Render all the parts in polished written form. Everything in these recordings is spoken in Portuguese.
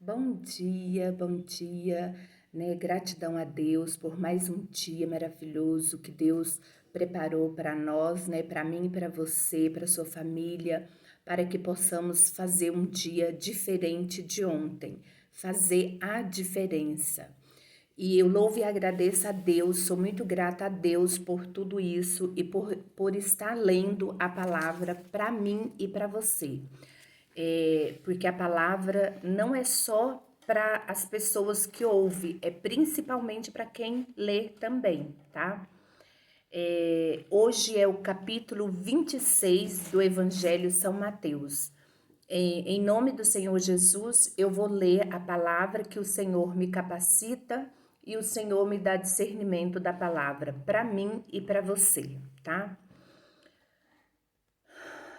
Bom dia, né? Gratidão a Deus por mais um dia maravilhoso que Deus preparou para nós, né? Para mim e para você, para sua família, para que possamos fazer um dia diferente de ontem, fazer a diferença. E eu louvo e agradeço a Deus, sou muito grata a Deus por tudo isso e por estar lendo a palavra para mim e para você. Porque a palavra não é só para as pessoas que ouvem, é principalmente para quem lê também, tá? Hoje é o capítulo 26 do Evangelho São Mateus. Em nome do Senhor Jesus, eu vou ler a palavra que o Senhor me capacita e o Senhor me dá discernimento da palavra para mim e para você, tá?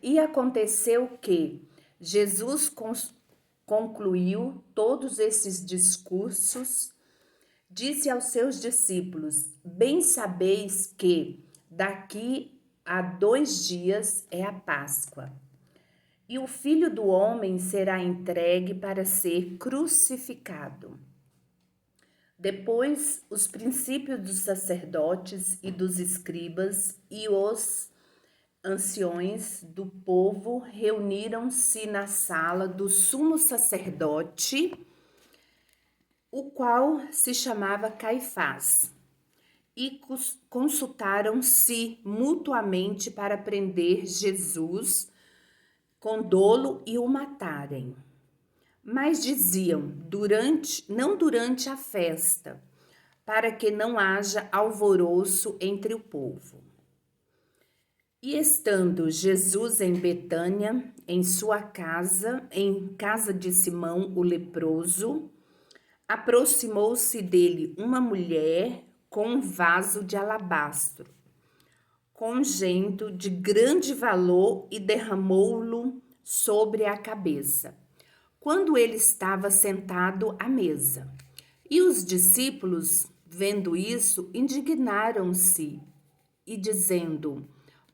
E aconteceu que Jesus concluiu todos esses discursos, disse aos seus discípulos: Bem sabeis que daqui a 2 dias é a Páscoa, e o Filho do Homem será entregue para ser crucificado. Depois, os princípios dos sacerdotes e dos escribas e os anciões do povo reuniram-se na sala do sumo sacerdote, o qual se chamava Caifás, e consultaram-se mutuamente para prender Jesus com dolo e o matarem. Mas diziam, não durante a festa, para que não haja alvoroço entre o povo. E estando Jesus em Betânia, em sua casa, em casa de Simão o leproso, aproximou-se dele uma mulher com um vaso de alabastro, com unguento de grande valor, e derramou-lo sobre a cabeça, quando ele estava sentado à mesa. E os discípulos, vendo isso, indignaram-se e dizendo: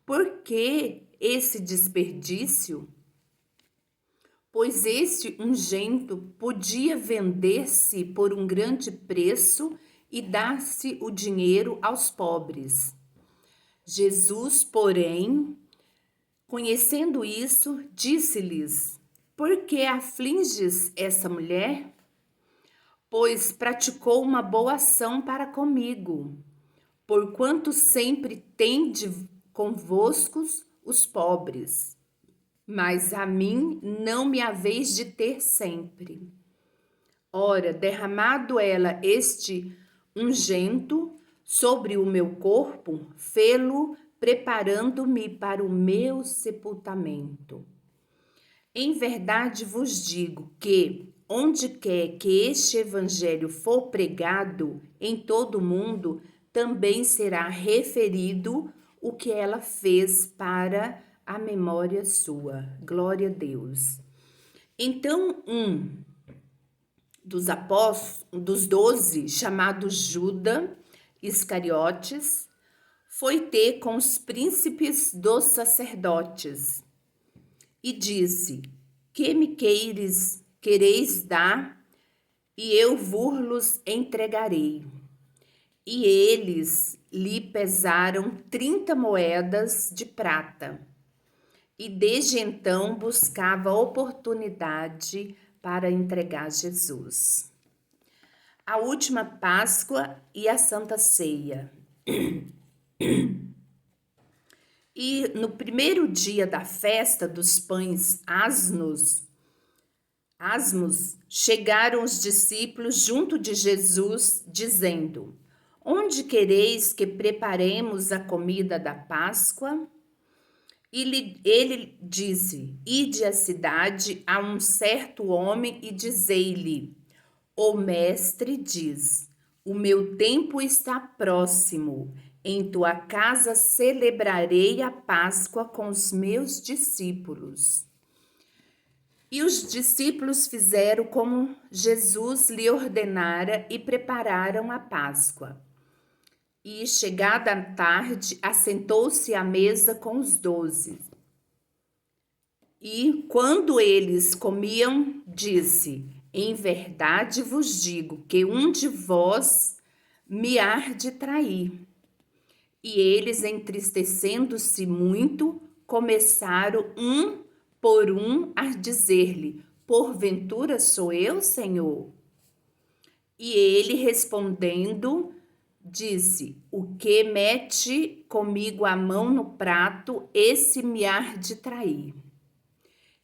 Por que esse desperdício? Pois este unguento podia vender-se por um grande preço e dar-se o dinheiro aos pobres. Jesus, porém, conhecendo isso, disse-lhes: Por que afliges essa mulher? Pois praticou uma boa ação para comigo, porquanto sempre tende convosco os pobres, mas a mim não me haveis de ter sempre. Ora, derramado ela este unguento sobre o meu corpo, fê-lo preparando-me para o meu sepultamento. Em verdade vos digo que, onde quer que este evangelho for pregado em todo o mundo, também será referido o que ela fez para a memória sua. Glória a Deus. Então, um dos apóstolos, dos 12, chamado Judas Iscariotes, foi ter com os príncipes dos sacerdotes e disse: Que me quereis dar, e eu vos entregarei. E eles lhe pesaram 30 moedas de prata. E desde então buscava oportunidade para entregar Jesus. A última Páscoa e a Santa Ceia. E no primeiro dia da festa dos pães asmos, chegaram os discípulos junto de Jesus, dizendo: Onde quereis que preparemos a comida da Páscoa? E ele disse: Ide à cidade a um certo homem e dizei-lhe: O mestre diz: O meu tempo está próximo. Em tua casa celebrarei a Páscoa com os meus discípulos. E os discípulos fizeram como Jesus lhe ordenara e prepararam a Páscoa. E, chegada a tarde, assentou-se à mesa com os 12. E, quando eles comiam, disse: Em verdade vos digo que um de vós me há de trair. E eles, entristecendo-se muito, começaram um por um a dizer-lhe: Porventura sou eu, Senhor? E ele respondendo, disse: O que mete comigo a mão no prato, esse me há de trair.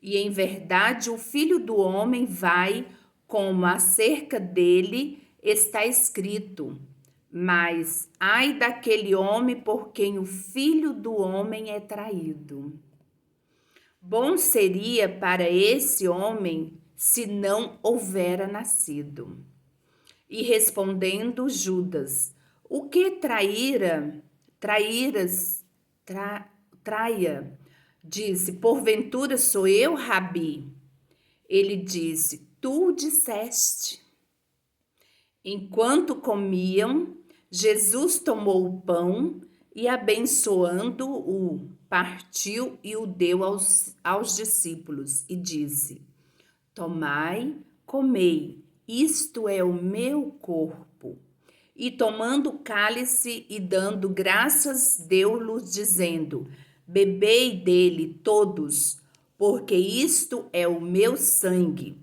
E em verdade o Filho do Homem vai, como acerca dele está escrito. Mas ai daquele homem por quem o Filho do Homem é traído. Bom seria para esse homem se não houvera nascido. E respondendo Judas: O que traia? Disse: Porventura sou eu, Rabi? Ele disse: Tu o disseste. Enquanto comiam, Jesus tomou o pão e, abençoando-o, partiu e o deu aos discípulos e disse: Tomai, comei, isto é o meu corpo. E tomando o cálice e dando graças, deu-lhes, dizendo: Bebei dele todos, porque isto é o meu sangue,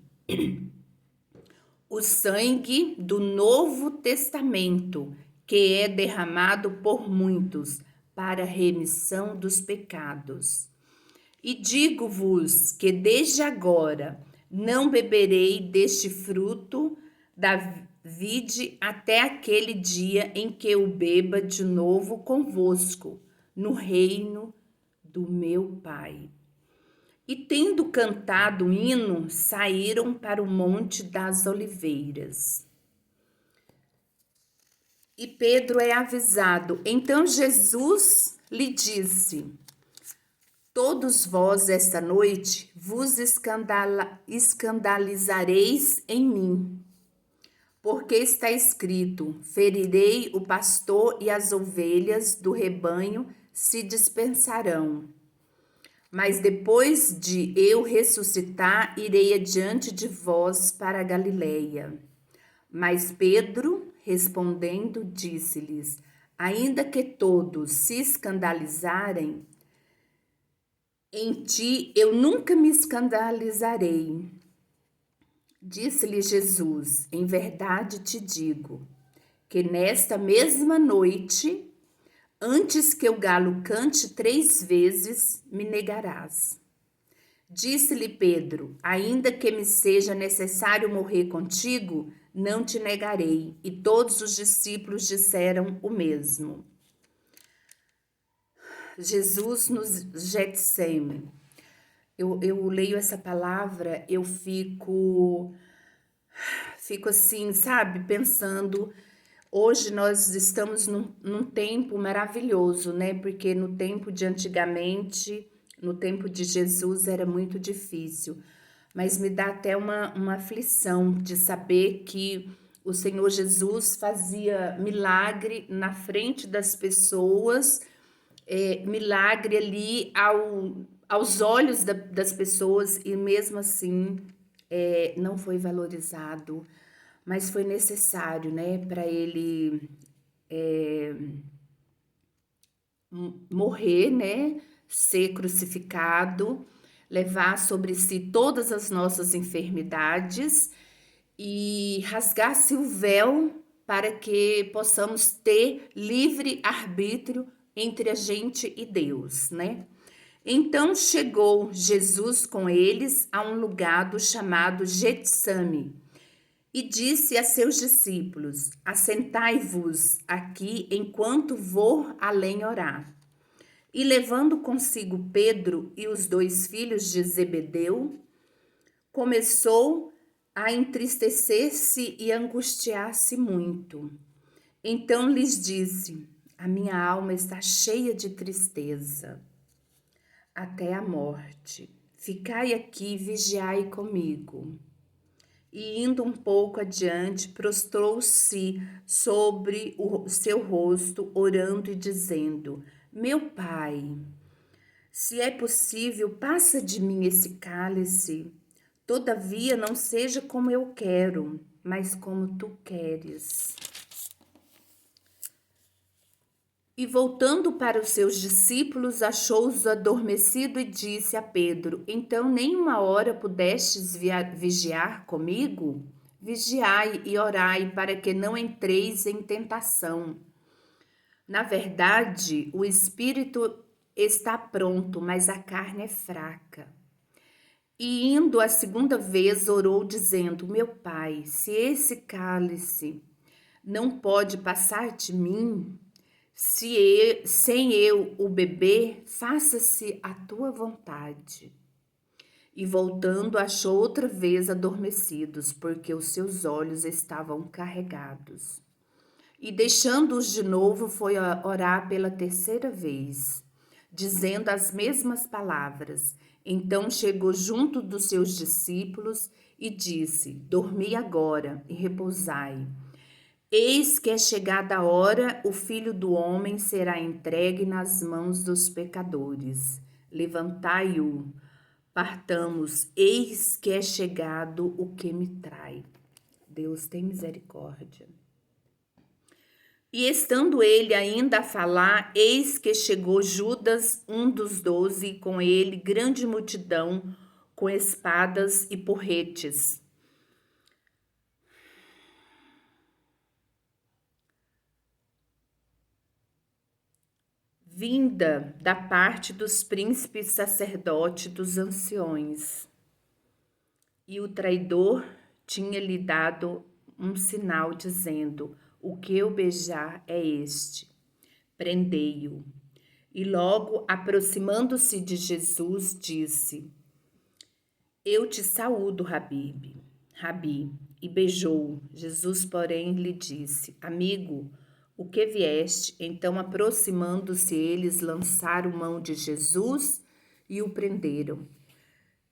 o sangue do Novo Testamento, que é derramado por muitos para a remissão dos pecados. E digo-vos que desde agora não beberei deste fruto da vide até aquele dia em que o beba de novo convosco no reino do meu Pai. E tendo cantado o hino, saíram para o Monte das Oliveiras. E Pedro é avisado. Então Jesus lhe disse: Todos vós esta noite vos escandalizareis em mim, porque está escrito: ferirei o pastor e as ovelhas do rebanho se dispersarão. Mas depois de eu ressuscitar, irei adiante de vós para a Galileia. Mas Pedro, respondendo, disse-lhes: ainda que todos se escandalizarem, em ti eu nunca me escandalizarei. Disse-lhe Jesus: em verdade te digo, que nesta mesma noite, antes que o galo cante 3 vezes, me negarás. Disse-lhe Pedro: ainda que me seja necessário morrer contigo, não te negarei. E todos os discípulos disseram o mesmo. Jesus nos Getsêmani. Eu leio essa palavra, eu fico assim, sabe, pensando. Hoje nós estamos num tempo maravilhoso, né? Porque no tempo de antigamente, no tempo de Jesus, era muito difícil. Mas me dá até uma aflição de saber que o Senhor Jesus fazia milagre na frente das pessoas, milagre ali aos olhos das pessoas, e mesmo assim não foi valorizado, mas foi necessário, né, para ele morrer, né, ser crucificado, levar sobre si todas as nossas enfermidades e rasgar-se o véu para que possamos ter livre arbítrio entre a gente e Deus, né? Então chegou Jesus com eles a um lugar chamado Getsâmani e disse a seus discípulos: assentai-vos aqui enquanto vou além orar. E levando consigo Pedro e os 2 filhos de Zebedeu, começou a entristecer-se e angustiar-se muito. Então lhes disse: a minha alma está cheia de tristeza até a morte. Ficai aqui e vigiai comigo. E indo um pouco adiante, prostrou-se sobre o seu rosto, orando e dizendo: meu Pai, se é possível, passa de mim esse cálice. Todavia, não seja como eu quero, mas como tu queres. E voltando para os seus discípulos, achou-os adormecido e disse a Pedro: Então nem uma hora pudestes vigiar comigo? Vigiai e orai para que não entreis em tentação. Na verdade, o espírito está pronto, mas a carne é fraca. E indo a segunda vez, orou, dizendo: Meu pai, se esse cálice não pode passar de mim, sem eu o beber, faça-se a tua vontade. E voltando, achou outra vez adormecidos, porque os seus olhos estavam carregados. E deixando-os de novo, foi orar pela terceira vez, dizendo as mesmas palavras. Então chegou junto dos seus discípulos e disse: Dormi agora e repousai. Eis que é chegada a hora, o Filho do Homem será entregue nas mãos dos pecadores. Levantai-o, partamos, eis que é chegado o que me trai. Deus tem misericórdia. E estando ele ainda a falar, eis que chegou Judas, um dos 12, e com ele grande multidão, com espadas e porretes. Vinda da parte dos príncipes sacerdotes dos anciões. E o traidor tinha-lhe dado um sinal, dizendo: O que eu beijar é este. Prendei-o. E logo, aproximando-se de Jesus, disse: Eu te saúdo, Rabi. E beijou-o. Jesus, porém, lhe disse: Amigo, o que vieste? Então, aproximando-se eles, lançaram mão de Jesus e o prenderam.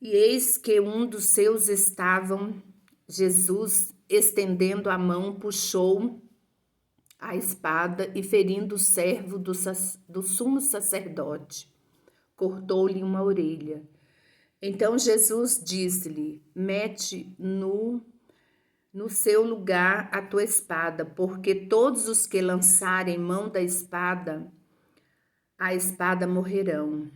E eis que um dos seus estavam, Jesus, estendendo a mão, puxou a espada e, ferindo o servo do sumo sacerdote, cortou-lhe uma orelha. Então Jesus disse-lhe: Mete no seu lugar a tua espada, porque todos os que lançarem mão da espada, a espada morrerão.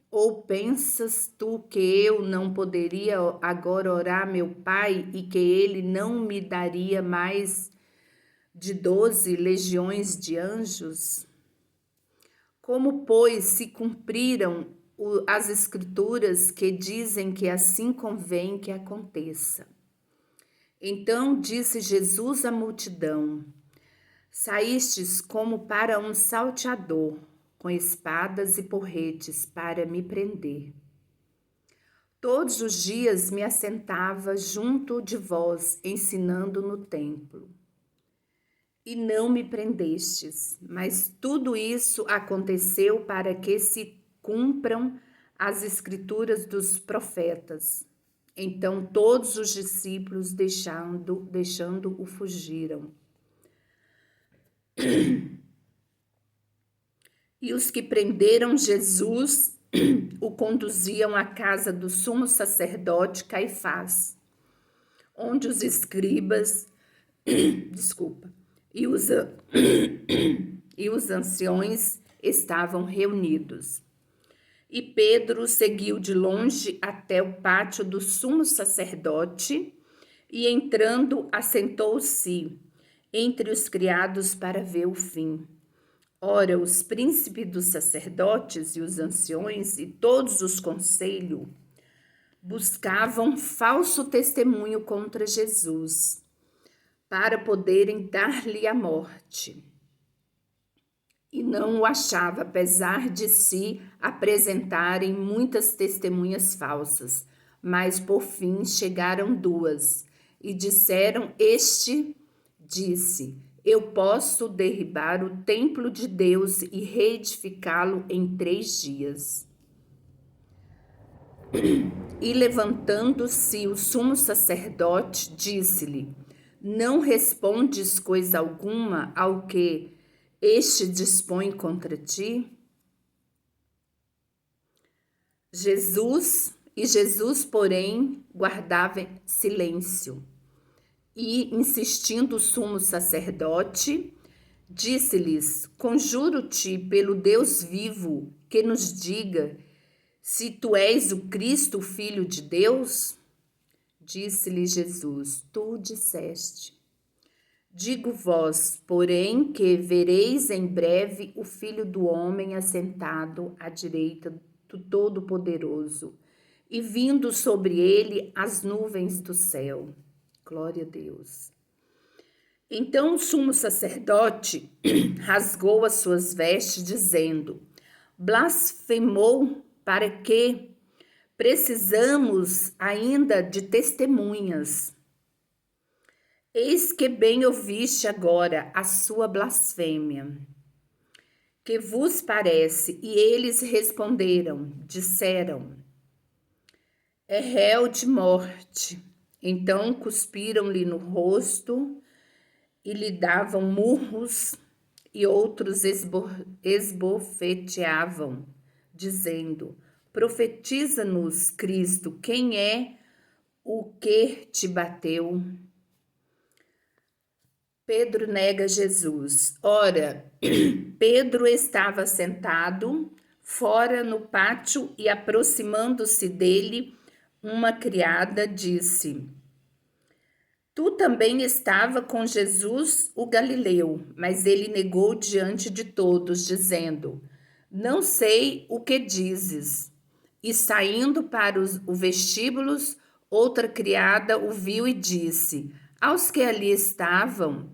Ou pensas tu que eu não poderia agora orar meu Pai e que ele não me daria mais de 12 legiões de anjos? Como, pois, se cumpriram as escrituras que dizem que assim convém que aconteça? Então disse Jesus à multidão: Saístes como para um salteador, com espadas e porretes para me prender. Todos os dias me assentava junto de vós, ensinando no templo. E não me prendestes, mas tudo isso aconteceu para que se cumpram as escrituras dos profetas. Então todos os discípulos, deixando-o, fugiram. E os que prenderam Jesus o conduziam à casa do sumo sacerdote Caifás, onde os escribas, e os anciões estavam reunidos. E Pedro seguiu de longe até o pátio do sumo sacerdote e, entrando, assentou-se entre os criados para ver o fim. Ora, os príncipes dos sacerdotes e os anciões e todos os conselhos buscavam falso testemunho contra Jesus, para poderem dar-lhe a morte. E não o achava, apesar de se apresentarem muitas testemunhas falsas. Mas por fim chegaram duas, e disseram: Este disse: Eu posso derribar o templo de Deus e reedificá-lo em 3 dias. E levantando-se o sumo sacerdote, disse-lhe: Não respondes coisa alguma ao que este dispõe contra ti? Jesus E Jesus, porém, guardava silêncio. E, insistindo o sumo sacerdote, disse-lhes: Conjuro-te pelo Deus vivo, que nos diga se tu és o Cristo, o Filho de Deus. Disse-lhe Jesus: Tu disseste. Digo-vos, porém, que vereis em breve o Filho do Homem assentado à direita do Todo-Poderoso e vindo sobre ele as nuvens do céu. Glória a Deus. Então o sumo sacerdote rasgou as suas vestes, dizendo: Blasfemou, para que precisamos ainda de testemunhas. Eis que bem ouviste agora a sua blasfêmia. Que vos parece? E eles responderam, disseram: É réu de morte. Então cuspiram-lhe no rosto e lhe davam murros, e outros esbofeteavam, dizendo: Profetiza-nos, Cristo, quem é o que te bateu? Pedro nega Jesus. Ora, Pedro estava sentado fora no pátio e, aproximando-se dele, uma criada disse: Tu também estava com Jesus, o Galileu. Mas ele negou diante de todos, dizendo: Não sei o que dizes. E saindo para os vestíbulos, outra criada o viu e disse aos que ali estavam: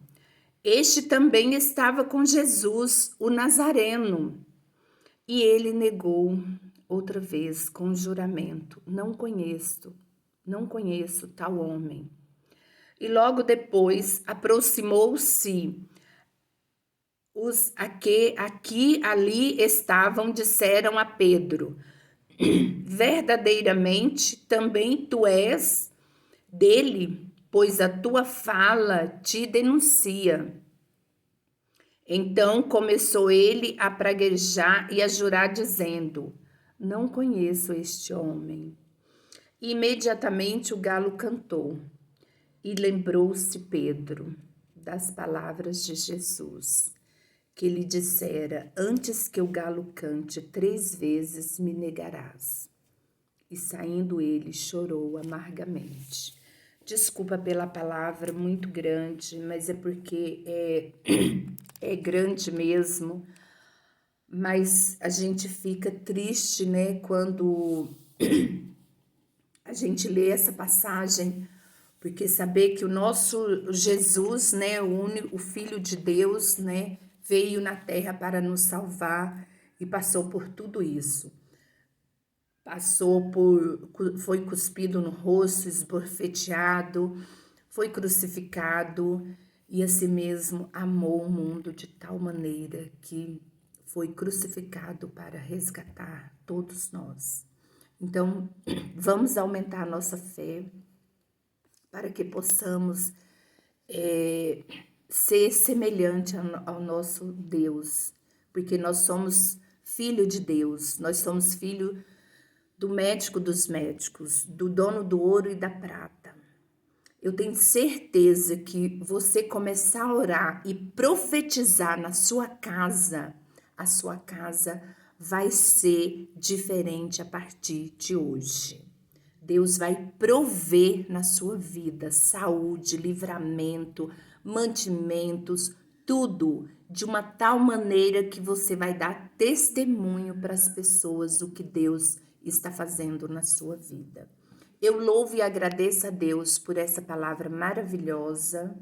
Este também estava com Jesus, o Nazareno. E ele negou outra vez com juramento: Não conheço tal homem. E logo depois aproximou-se os aqui ali estavam, disseram a Pedro: Verdadeiramente também tu és dele, pois a tua fala te denuncia. Então começou ele a praguejar e a jurar, dizendo: Não conheço este homem. Imediatamente o galo cantou. E lembrou-se Pedro das palavras de Jesus, que lhe dissera: Antes que o galo cante 3 vezes me negarás. E saindo ele, chorou amargamente. Desculpa pela palavra muito grande, mas é porque é grande mesmo. Mas a gente fica triste, né, quando a gente lê essa passagem, porque saber que o nosso Jesus, né, o Filho de Deus, né, veio na terra para nos salvar e passou por tudo isso. Foi cuspido no rosto, esbofeteado, foi crucificado e assim mesmo amou o mundo de tal maneira que foi crucificado para resgatar todos nós. Então, vamos aumentar a nossa fé para que possamos ser semelhante ao nosso Deus, porque nós somos filho de Deus, nós somos filho do médico dos médicos, do dono do ouro e da prata. Eu tenho certeza que você começar a orar e profetizar na sua casa, a sua casa vai ser diferente a partir de hoje. Deus vai prover na sua vida saúde, livramento, mantimentos, tudo de uma tal maneira que você vai dar testemunho para as pessoas do que Deus está fazendo na sua vida. Eu louvo e agradeço a Deus por essa palavra maravilhosa.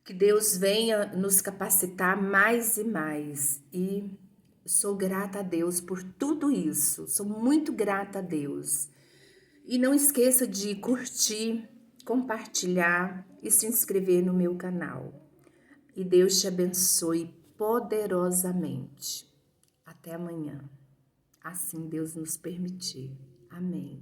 Que Deus venha nos capacitar mais e mais. E sou grata a Deus por tudo isso. Sou muito grata a Deus. E não esqueça de curtir, compartilhar e se inscrever no meu canal. E Deus te abençoe poderosamente. Até amanhã. Assim Deus nos permitir. Amém.